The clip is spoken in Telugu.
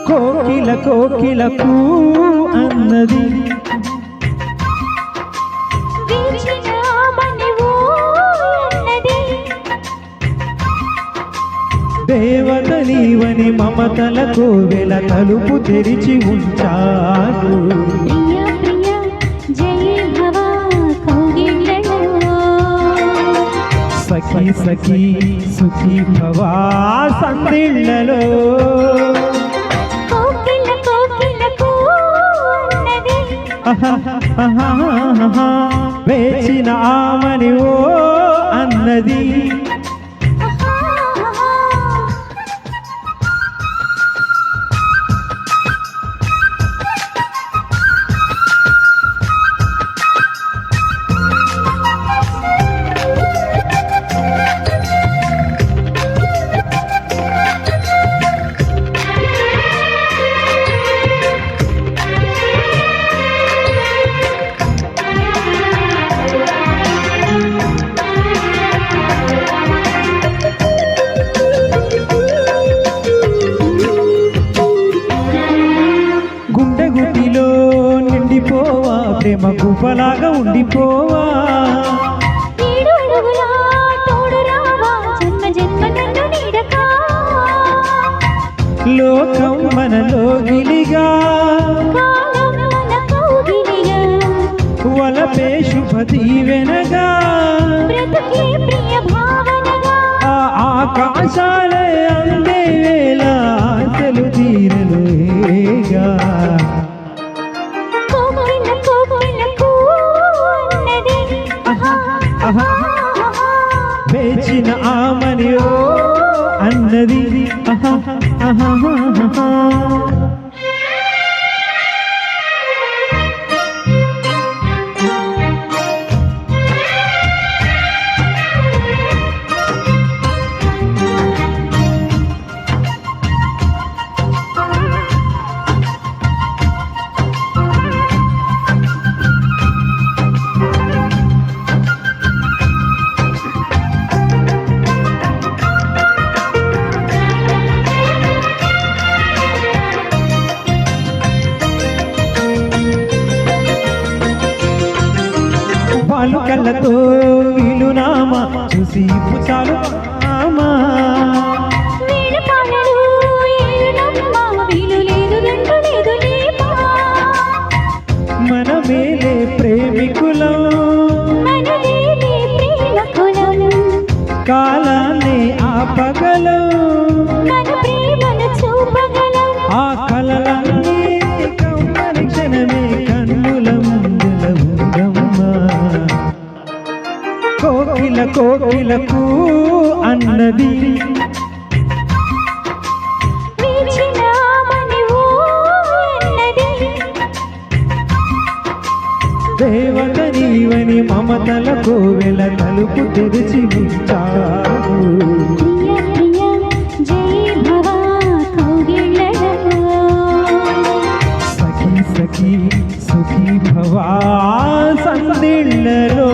కోకిల కోకిలకు అన్నది దేవత నీవని మమతలకు వెల తలుపు తెరిచి ఉంచాను. సఖీ సఖీ సుఖీ భవా సందిళ్ళలో వేచిన ఆమని ఓ అన్నది. గుండెగుటిలో నిండిపోవా ప్రేమ గుఫలాగా ఉండిపోవా. లోకం మనలో గిలిగా వలపే శుభ దీవెనగా ఆకాశాలే అందే వేళ ఆశలు తీరలేగా. వేచిన ఆమని ఓ అన్నది. పాలు కళ్ళతో వీలునామా చూసి పుచాలు మామా. మన మేలే ప్రేమికులం కాలాన్ని ఆపగలం ఆ కలలన్నీ కమ్మని క్షణమే కన్నులం జలముందమ్మా. కోకిల కోకిలకు అన్నది దేవత నీవని మమతలకు వెల తలుపు తెరిచి ఉంచావు. సఖీ సఖీ సుఖీ భవా సందిళ్ళలో